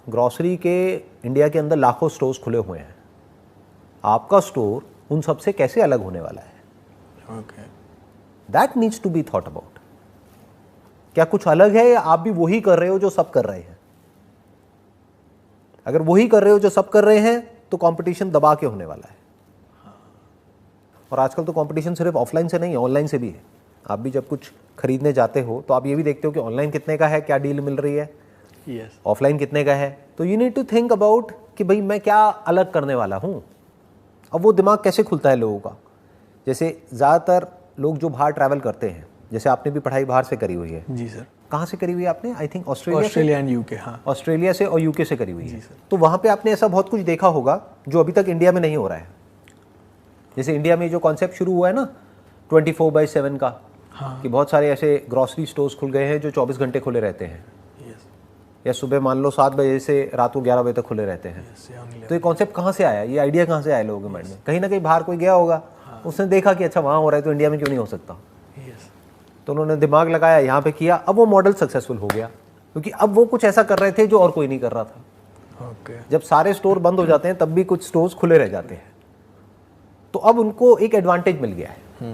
Grocery के India के अंदर लाखों स्टोर्स खुले हुए हैं, आपका स्टोर उन सब से कैसे अलग होने वाला है? Okay, that needs to be thought about. क्या कुछ अलग है या आप भी वही कर रहे हो जो सब कर रहे हैं? अगर वही कर रहे हो जो सब कर रहे हैं तो कंपटीशन दबा के होने वाला है। और आजकल तो कंपटीशन सिर्फ ऑफलाइन से नहीं है, ऑनलाइन से भी है। आप भी जब कुछ खरीदने जाते हो तो आप ये भी देखते हो कि ऑनलाइन कितने का है, क्या डील मिल रही है, यस, ऑफलाइन कितने का है। तो you need to think about कि भाई मैं क्या अलग करने वाला हूँ। अब वो दिमाग कैसे खुलता है लोगों का? जैसे ज़्यादातर लोग जो बाहर ट्रैवल करते हैं, जैसे आपने भी पढ़ाई बाहर से करी हुई है। जी सर। कहाँ से करी हुई है आपने? I think Australia and UK. हाँ, ऑस्ट्रेलिया से और यूके से करी हुई है। तो वहाँ पे आपने ऐसा बहुत कुछ देखा होगा जो अभी तक इंडिया में नहीं हो रहा है। जैसे इंडिया में जो कॉन्सेप्ट शुरू हुआ है ना 24/7 का, हाँ, कि बहुत सारे ऐसे ग्रॉसरी स्टोर्स खुल गए हैं जो 24 घंटे खुले रहते हैं, यस, या सुबह मान लो 7 बजे से रात को 11 बजे तक खुले रहते हैं। तो ये कॉन्सेप्ट कहाँ से आया, ये आइडिया कहाँ से आया लोगों के माइंड में? कहीं ना कहीं बाहर कोई गया होगा, उसने देखा कि अच्छा वहाँ हो रहा है तो इंडिया में क्यों नहीं हो सकता। तो उन्होंने दिमाग लगाया, यहाँ पे किया, अब वो मॉडल सक्सेसफुल हो गया, क्योंकि अब वो कुछ ऐसा कर रहे थे जो और कोई नहीं कर रहा था। ओके, जब सारे स्टोर बंद हो जाते हैं तब भी कुछ स्टोर्स खुले रह जाते हैं, तो अब उनको एक एडवांटेज मिल गया है।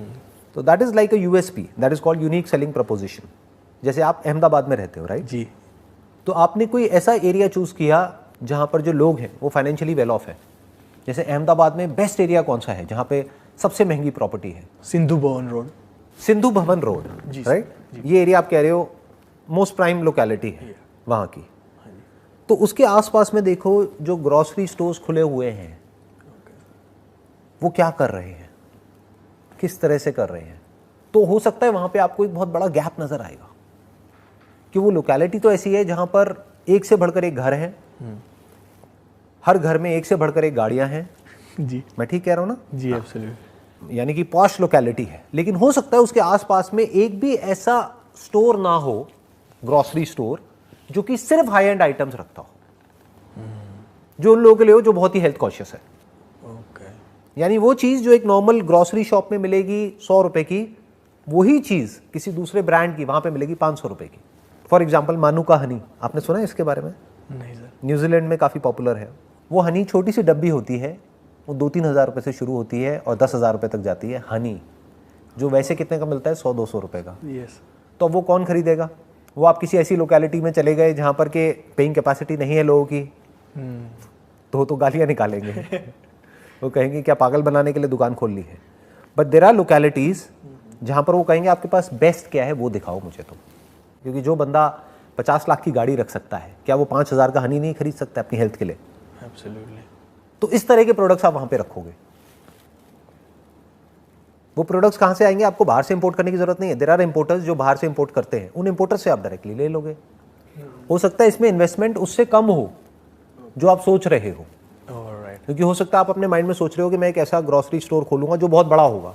तो that is like a USP, that is called unique selling preposition. जैसे आप अहमदाबाद में रहते हो, राइट जी, तो आपने कोई ऐसा एरिया चूज किया जहां पर जो लोग हैं वो फाइनेंशियली वेल ऑफ है। जैसे अहमदाबाद में बेस्ट एरिया कौन सा है जहां पे सबसे महंगी प्रॉपर्टी है? Sindhu Bhavan road. Sindhu Bhavan road, right? ये एरिया आप कह रहे हो मोस्ट प्राइम लोकेलिटी है वहाँ की। तो उसके आसपास में देखो जो ग्रॉसरी स्टोर्स खुले हुए हैं वो क्या कर रहे हैं, किस तरह से कर रहे हैं। तो हो सकता है वहाँ पे आपको एक बहुत बड़ा गैप नज़र आएगा कि वो लोकेलिटी तो ऐसी है जहाँ पर एक से बढ़कर एक घर है, हर घर में एक से बढ़कर एक गाड़ियाँ हैं। जी, मैं ठीक कह रहा हूँ ना? जी, एब्सोल्युटली। यानी कि पॉश लोकेलिटी है, लेकिन हो सकता है उसके आसपास में एक भी ऐसा स्टोर ना हो, ग्रॉसरी स्टोर, जो कि सिर्फ हाई एंड आइटम्स रखता हो, जो उन लोगों के लिए हो जो बहुत ही हेल्थ कॉन्शियस है। ओके, यानी वो चीज़ जो एक नॉर्मल ग्रॉसरी शॉप में मिलेगी 100 रुपए की, वही चीज़ किसी दूसरे ब्रांड की वहाँ पे मिलेगी 500 रुपए की। फॉर एग्जाम्पल मानुका हनी, आपने सुना है इसके बारे में? नहीं सर। न्यूजीलैंड में काफ़ी पॉपुलर है। वो हनी छोटी सी डब्बी होती है, वो 2-3 हज़ार रुपये से शुरू होती है और 10,000 रुपये तक जाती है हनी, जो वैसे कितने का मिलता है? 100-200 रुपये का। यस, तो वो कौन खरीदेगा? वो आप किसी ऐसी लोकेलिटी में चले गए जहाँ पर के पेइंग कैपेसिटी नहीं है लोगों की, तो गालियाँ निकालेंगे। वो कहेंगे क्या पागल बनाने के लिए दुकान खोल ली है। बट देयर आर लोकेलिटीज़ जहाँ पर वो कहेंगे आपके पास बेस्ट क्या है वो दिखाओ मुझे तो। क्योंकि जो बंदा 50 लाख की गाड़ी रख सकता है, क्या वो 5,000 का हनी नहीं खरीद सकता अपनी हेल्थ के लिए? एब्सोल्युटली। तो इस तरह के प्रोडक्ट्स आप वहाँ पे रखोगे। वो प्रोडक्ट्स कहाँ से आएंगे? आपको बाहर से इंपोर्ट करने की जरूरत नहीं है। देयर आर इंपोर्टर्स जो बाहर से इंपोर्ट करते हैं, उन इंपोर्टर्स से आप डायरेक्टली ले लोगे। हो सकता है इसमें इन्वेस्टमेंट उससे कम हो जो आप सोच रहे हो, ऑलराइट। क्योंकि हो सकता है आप अपने माइंड में सोच रहे हो कि मैं एक ऐसा ग्रॉसरी स्टोर खोलूंगा जो बहुत बड़ा होगा।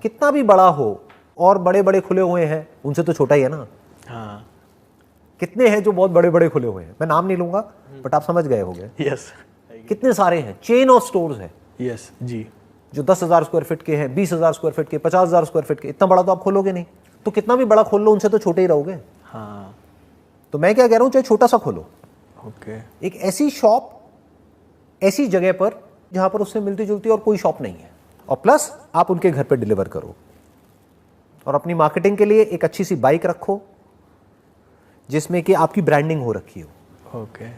कितना भी बड़ा हो, और बड़े बड़े खुले हुए हैं उनसे तो छोटा ही है ना। हाँ, कितने हैं जो बहुत बड़े बड़े खुले हुए हैं, मैं नाम नहीं लूंगा बट आप समझ गए होंगे। यस, कितने सारे हैं, चेन ऑफ स्टोर्स है यस, जी, जो 10,000 स्क्वायर फीट के हैं, 20,000 स्क्वायर फीट के, 50,000 स्क्वायर फीट के। इतना बड़ा तो आप खोलोगे नहीं, तो कितना भी बड़ा खोल लो उनसे तो छोटे ही रहोगे। हाँ, तो मैं क्या कह रहा हूं, चाहे छोटा सा खोलो, ओके, एक ऐसी शॉप ऐसी जगह पर जहां पर उससे मिलती जुलती और कोई शॉप नहीं है, और प्लस आप उनके घर पे डिलीवर करो। और अपनी मार्केटिंग के लिए एक अच्छी सी बाइक रखो जिसमें कि आपकी ब्रांडिंग हो रखी हो, ओके,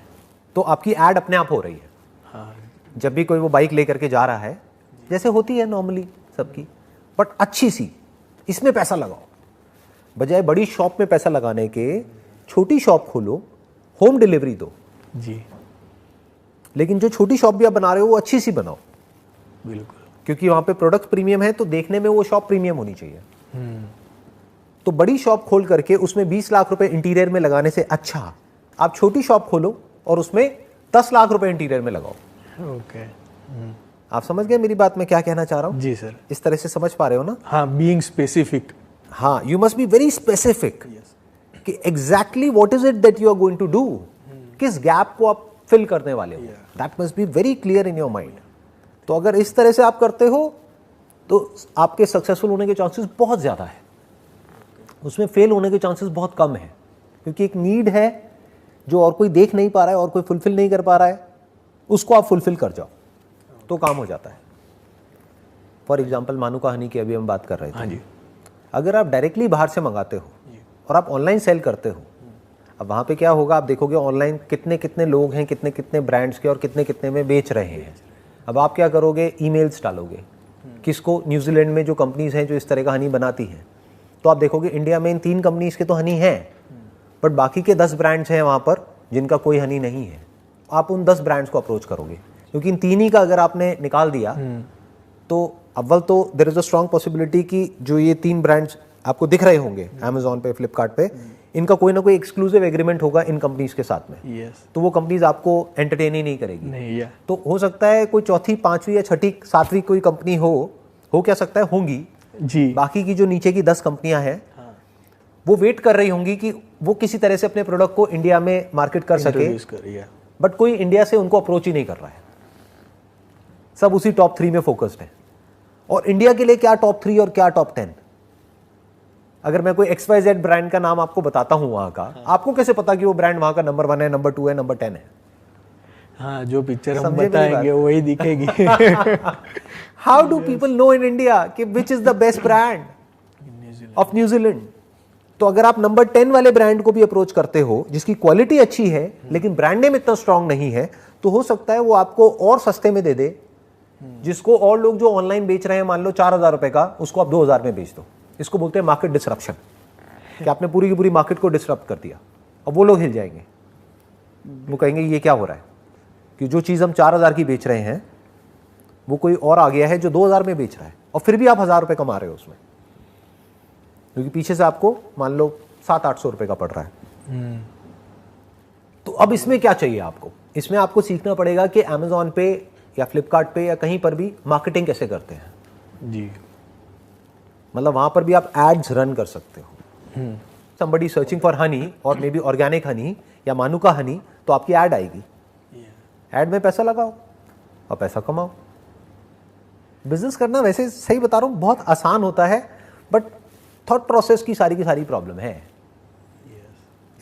तो आपकी एड अपने आप हो रही है। हाँ, जब भी कोई वो बाइक लेकर के जा रहा है, जैसे होती है नॉर्मली सबकी, बट अच्छी सी, इसमें पैसा लगाओ। बजाय बड़ी शॉप में पैसा लगाने के छोटी शॉप खोलो, होम डिलीवरी दो। जी, लेकिन जो छोटी शॉप भी आप बना रहे हो वो अच्छी सी बनाओ, बिल्कुल, क्योंकि वहां पे प्रोडक्ट प्रीमियम है, तो देखने में वो शॉप प्रीमियम होनी चाहिए। तो बड़ी शॉप खोल करके उसमें 20 लाख रुपए इंटीरियर में लगाने से अच्छा आप छोटी शॉप खोलो और उसमें 10 लाख रुपए इंटीरियर में लगाओ। ओके, आप समझ गए मेरी बात, मैं क्या कहना चाह रहा हूं? जी सर, इस तरह से समझ पा रहे हो ना? हाँ, बीइंग स्पेसिफिक। हाँ, you must be very specific कि exactly what is it that you are going to do, किस गैप को आप फिल करने वाले हो, that must be very clear in your mind. तो अगर इस तरह से आप करते हो तो आपके सक्सेसफुल होने के चांसेस बहुत ज्यादा है, उसमें फेल होने के चांसेस बहुत कम है, क्योंकि एक नीड है जो और कोई देख नहीं पा रहा है और कोई फुलफिल नहीं कर पा रहा है, उसको आप फुलफिल कर जाओ तो काम हो जाता है। फॉर एग्जाम्पल मानुका हनी की अभी हम बात कर रहे थे। हाँ जी। अगर आप डायरेक्टली बाहर से मंगाते हो और आप ऑनलाइन सेल करते हो, अब वहाँ पे क्या होगा, आप देखोगे ऑनलाइन कितने कितने लोग हैं, कितने कितने ब्रांड्स के और कितने कितने में बेच रहे हैं। अब आप क्या करोगे, ईमेल्स डालोगे किसको, न्यूजीलैंड में जो कंपनीज हैं जो इस तरह का हनी बनाती हैं, तो आप देखोगे इंडिया में इन 3 कंपनीज के तो हनी हैं, बट बाकी के 10 ब्रांड्स हैं वहाँ पर जिनका कोई हनी नहीं है। आप उन 10 ब्रांड्स को अप्रोच करोगे, क्योंकि इन 3 ही का अगर आपने निकाल दिया तो अव्वल तो there is a strong possibility कि जो ये 3 ब्रांड्स आपको दिख रहे होंगे अमेजोन पे, फ्लिपकार्ट पे, इनका कोई ना कोई एक्सक्लूसिव एग्रीमेंट होगा इन कंपनीज के साथ में। यस। तो वो कंपनीज आपको एंटरटेन ही नहीं करेगी। नहीं या तो हो सकता है कोई चौथी, 5वीं या 6ठी, 7वीं कोई कंपनी हो क्या सकता है, होंगी। जी। बाकी की जो नीचे की 10 कंपनियां हैं वो वेट कर रही होंगी कि वो किसी तरह से अपने प्रोडक्ट को इंडिया में मार्केट कर सके, बट कोई इंडिया से उनको अप्रोच ही नहीं कर रहा है। सब उसी टॉप 3 में फोकस्ड है। और इंडिया के लिए क्या टॉप 3 और क्या टॉप 10? अगर मैं कोई XYZ ब्रांड का नाम आपको बताता हूं वहां का, आपको कैसे पता कि वो ब्रांड वहां का नंबर 1 है, नंबर 2 है, नंबर 10 है? हाँ, जो पिक्चर हम समझे मेरी बताएंगे वही दिखेगी। How do people know in India कि which is the best brand of New Zealand? तो अगर आप नंबर 10 वाले ब्रांड को भी अप्रोच करते हो जिसकी क्वालिटी अच्छी है लेकिन ब्रांड नेम इतना स्ट्रांग नहीं है, तो हो सकता है वो आपको और सस्ते में दे दे, जिसको और लोग जो ऑनलाइन बेच रहे हैं मान लो 4,000 रुपए का, उसको आप 2,000 में बेच दो। इसको बोलते हैं मार्केट डिसरप्शन, कि आपने पूरी की पूरी मार्केट को डिसरप्ट कर दिया। अब वो लोग हिल जाएंगे, वो कहेंगे ये क्या हो रहा है कि जो चीज़ हम 4,000 की बेच रहे हैं वो कोई और आ गया है जो 2,000 में बेच रहा है, और फिर भी आप 1,000 रुपये कमा रहे हो उसमें, क्योंकि पीछे से आपको मान लो 700-800 रुपये का पड़ रहा है। तो अब इसमें क्या चाहिए आपको? इसमें आपको सीखना पड़ेगा कि अमेजोन पे या फ्लिपकार्ट पे या कहीं पर भी मार्केटिंग कैसे करते हैं। जी। मतलब वहां पर भी आप एड्स रन कर सकते हो। समबडी सर्चिंग फॉर हनी और मे बी ऑर्गेनिक हनी या मानुका हनी, तो आपकी ऐड आएगी। ऐड में पैसा लगाओ और पैसा कमाओ। बिजनेस करना वैसे सही बता रहा हूँ बहुत आसान होता है, बट थॉट प्रोसेस की सारी प्रॉब्लम है।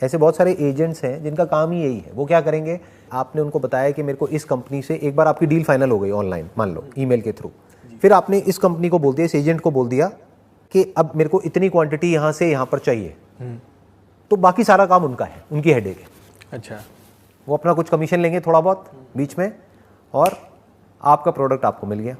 ऐसे बहुत सारे एजेंट्स हैं जिनका काम ही यही है। वो क्या करेंगे, आपने उनको बताया कि मेरे को इस कंपनी से, एक बार आपकी डील फाइनल हो गई ऑनलाइन मान लो ईमेल के थ्रू, फिर आपने इस कंपनी को बोल दिया, इस एजेंट को बोल दिया कि अब मेरे को इतनी क्वांटिटी यहाँ से यहाँ पर चाहिए, तो बाकी सारा काम उनका है, उनकी हेडेक है। अच्छा। वो अपना कुछ कमीशन लेंगे थोड़ा बहुत बीच में, और आपका प्रोडक्ट आपको मिल गया।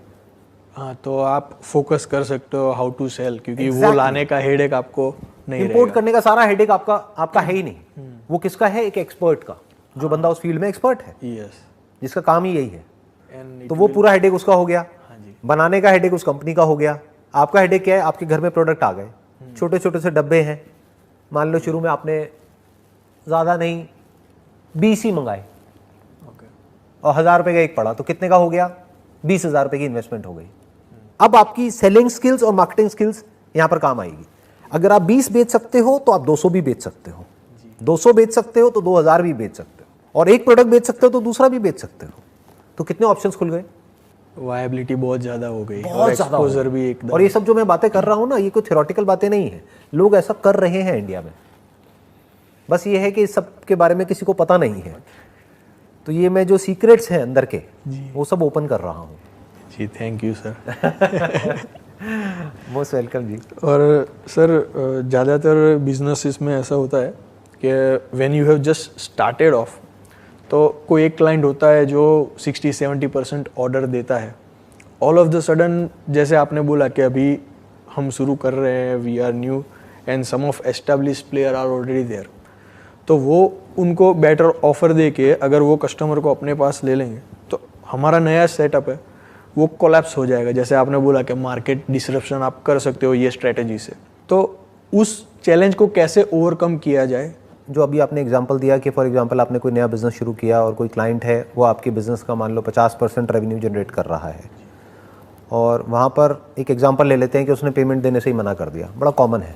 हाँ, तो आप फोकस कर सकते हो हाउ टू सेल, क्योंकि वो लाने का हेडेक आपको नहीं रहेगा। इंपोर्ट करने का सारा हेडेक आपका है ही नहीं। वो किसका है? एक एक्सपर्ट का, जो बंदा उस फील्ड में एक्सपर्ट है, यस, जिसका काम ही यही है। तो वो पूरा हेडेक उसका हो गया। बनाने का हेडेक उस कंपनी का हो गया। आपका हेडेक क्या है? आपके घर में प्रोडक्ट आ गए, छोटे छोटे से डब्बे हैं, मान लो शुरू में आपने ज़्यादा नहीं 20 ही मंगाए और 1,000 रुपये का एक पड़ा, तो कितने का हो गया? 20,000 रुपये की इन्वेस्टमेंट हो गई। अब आपकी सेलिंग स्किल्स और मार्केटिंग स्किल्स यहाँ पर काम आएगी। अगर आप 20 बेच सकते हो तो आप 200 भी बेच सकते हो, 200 बेच सकते हो तो 2,000 भी बेच सकते हो, और एक प्रोडक्ट बेच सकते हो तो दूसरा भी बेच सकते हो। तो कितने ऑप्शंस खुल गए, वायबिलिटी बहुत ज़्यादा हो गई, बहुत ज़्यादा हो एक्सपोजर गई। भी एकदम। और ये सब जो मैं बातें कर रहा हूँ ना, ये कोई थ्योरेटिकल बातें नहीं है, लोग ऐसा कर रहे हैं इंडिया में। बस ये है कि इस सब के बारे में किसी को पता नहीं है। तो ये मैं जो सीक्रेट्स हैं अंदर के, वो सब ओपन कर रहा हूँ। जी, thank you sir. Most welcome जी। और सर ज़्यादातर बिजनेसेस में ऐसा होता है कि when you have just started off, तो कोई एक क्लाइंट होता है जो 60-70% ऑर्डर देता है। ऑल ऑफ द सडन, जैसे आपने बोला कि अभी हम शुरू कर रहे हैं, we are new and some of established player are already there, तो वो उनको बेटर ऑफर दे के अगर वो कस्टमर को अपने पास ले लेंगे तो हमारा नया सेटअप है वो कोलैप्स हो जाएगा। जैसे आपने बोला कि मार्केट डिसरप्शन आप कर सकते हो ये स्ट्रेटजी से, तो उस चैलेंज को कैसे ओवरकम किया जाए? जो अभी आपने एग्जांपल दिया कि फॉर एग्जांपल आपने कोई नया बिजनेस शुरू किया और कोई क्लाइंट है, वो आपके बिजनेस का मान लो 50% रेवेन्यू जनरेट कर रहा है, और वहाँ पर एक एग्जांपल ले लेते हैं कि उसने पेमेंट देने से ही मना कर दिया। बड़ा कॉमन है।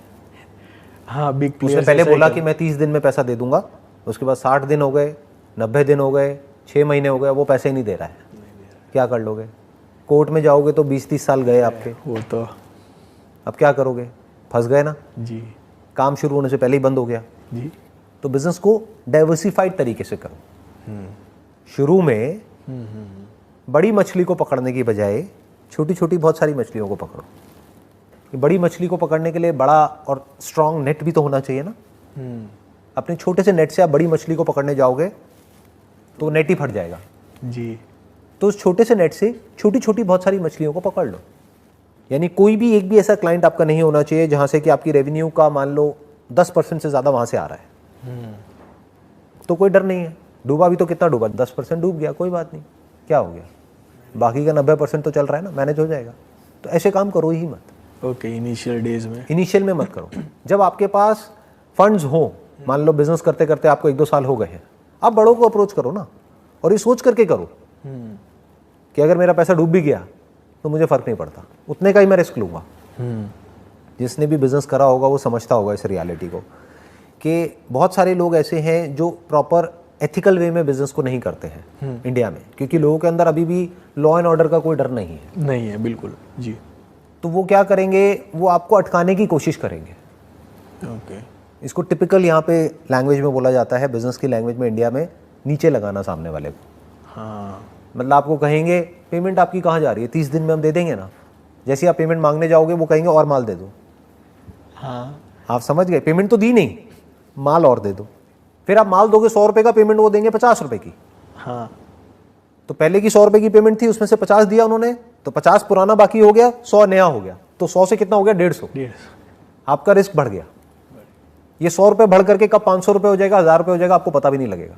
हाँ, बिग उसने पहले बोला कि मैं 30 दिन में पैसा दे दूंगा, उसके बाद 60 दिन हो गए, 90 दिन हो गए, 6 महीने हो गए, वो पैसे ही नहीं दे रहा है। क्या कर लोगे? कोर्ट में जाओगे तो 20-30 साल गए आपके। वो तो अब क्या करोगे? फंस गए ना जी। काम शुरू होने से पहले ही बंद हो गया। जी। तो बिजनेस को डाइवर्सिफाइड तरीके से करो। शुरू में बड़ी मछली को पकड़ने की बजाय छोटी छोटी बहुत सारी मछलियों को पकड़ो। कि बड़ी मछली को पकड़ने के लिए बड़ा और स्ट्रांग नेट भी तो होना चाहिए ना। अपने छोटे से नेट से आप बड़ी मछली को पकड़ने जाओगे तो नेट ही फट जाएगा जी। तो उस छोटे से नेट से छोटी छोटी बहुत सारी मछलियों को पकड़ लो। यानी कोई भी एक भी ऐसा क्लाइंट आपका नहीं होना चाहिए जहां से कि आपकी रेवेन्यू का मान लो 10% से ज़्यादा वहां से आ रहा है। तो कोई डर नहीं है। डूबा भी तो कितना डूबा, 10% डूब गया, कोई बात नहीं, क्या हो गया, बाकी का 90% तो चल रहा है ना, मैनेज हो जाएगा। तो ऐसे काम करो ही मत। ओके, इनिशियल डेज में, इनिशियल में मत करो। जब आपके पास फंड्स हो, मान लो बिजनेस करते करते आपको 1-2 साल हो गए हैं, आप बड़ों को अप्रोच करो ना, और ये सोच करके करो कि अगर मेरा पैसा डूब भी गया तो मुझे फर्क नहीं पड़ता, उतने का ही मैं रिस्क लूंगा। जिसने भी बिजनेस करा होगा वो समझता होगा इस रियलिटी को कि बहुत सारे लोग ऐसे हैं जो प्रॉपर एथिकल वे में बिजनेस को नहीं करते हैं इंडिया में, क्योंकि लोगों के अंदर अभी भी लॉ एंड ऑर्डर का कोई डर नहीं है। नहीं है, बिल्कुल जी। तो वो क्या करेंगे, वो आपको अटकाने की कोशिश करेंगे। ओके, इसको टिपिकल यहाँ पे लैंग्वेज में बोला जाता है, बिजनेस की लैंग्वेज में इंडिया में, नीचे लगाना सामने वाले को। हाँ, मतलब आपको कहेंगे पेमेंट आपकी कहाँ जा रही है, 30 दिन में हम दे देंगे ना। जैसे आप पेमेंट मांगने जाओगे वो कहेंगे और माल दे दो। हाँ, आप समझ गए, पेमेंट तो दी नहीं, माल और दे दो। फिर आप माल दोगे 100 रुपये का, पेमेंट वो देंगे 50 रुपये की। हाँ, तो पहले की 100 रुपये की पेमेंट थी, उसमें से 50 दिया उन्होंने, तो 50 पुराना बाकी हो गया, 100 नया हो गया। तो 100 से कितना हो गया, 150। आपका रिस्क बढ़ गया। ये 100 रुपये बढ़ करके कब 500 रुपये हो जाएगा, 1000 रुपये हो जाएगा, आपको पता भी नहीं लगेगा।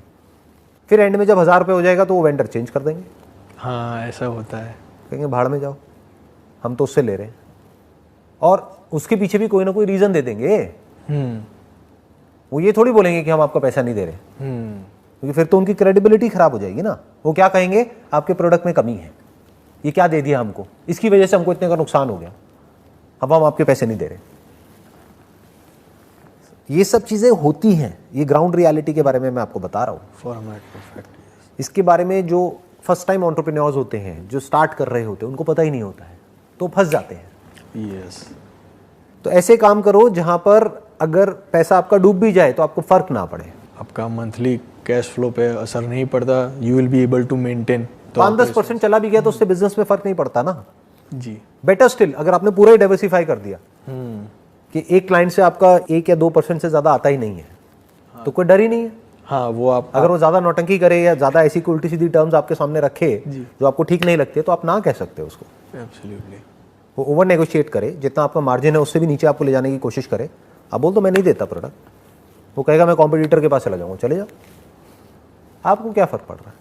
फिर एंड में जब 1000 रुपये हो जाएगा तो वो वेंडर चेंज कर देंगे। हाँ, ऐसा होता है। कहेंगे भाड़ में जाओ, हम तो उससे ले रहे हैं। और उसके पीछे भी कोई ना कोई रीज़न दे देंगे। वो ये थोड़ी बोलेंगे कि हम आपका पैसा नहीं दे रहे, क्योंकि फिर तो उनकी क्रेडिबिलिटी खराब हो जाएगी ना। वो क्या कहेंगे, आपके प्रोडक्ट में कमी है, ये क्या दे दिया हमको, इसकी वजह से हमको इतने का नुकसान हो गया, अब हम आपके पैसे नहीं दे रहे। ये सब चीज़ें होती हैं, ये ग्राउंड रियलिटी के बारे में मैं आपको बता रहा हूँ। Format perfect. इसके बारे में जो फर्स्ट टाइम एंटरप्रेन्योर्स होते हैं, जो स्टार्ट कर रहे होते हैं, उनको पता ही नहीं होता है, तो फंस जाते हैं। यस। तो ऐसे काम करो जहां पर अगर पैसा आपका डूब भी जाए तो आपको फर्क ना पड़े। आपका मंथली कैश फ्लो पे असर नहीं पड़ता, you will be able to maintain. 5-10% चला भी गया तो उससे बिजनेस में फर्क नहीं पड़ता ना। जी। बेटर स्टिल, अगर आपने पूरा ही डाइवर्सिफाई कर दिया कि एक क्लाइंट से आपका 1 या 2% से ज्यादा आता ही नहीं है, तो कोई डर ही नहीं है। हाँ, वो आप अगर वो ज्यादा नौटंकी करे या ज्यादा ऐसी कोई उल्टी सीधी टर्म्स आपके सामने रखे जो आपको ठीक नहीं लगते, तो आप ना कह सकते हो उसको। एब्सोल्युटली। वो ओवर नेगोशिएट करे, जितना आपका मार्जिन है उससे भी नीचे आपको ले जाने की कोशिश करे। आप बोल दो मैं नहीं देता प्रोडक्ट, वो कहेगा मैं कॉम्पिटिटर के पास चला जाऊंगा, चले जाओ, आपको क्या फर्क पड़ रहा है।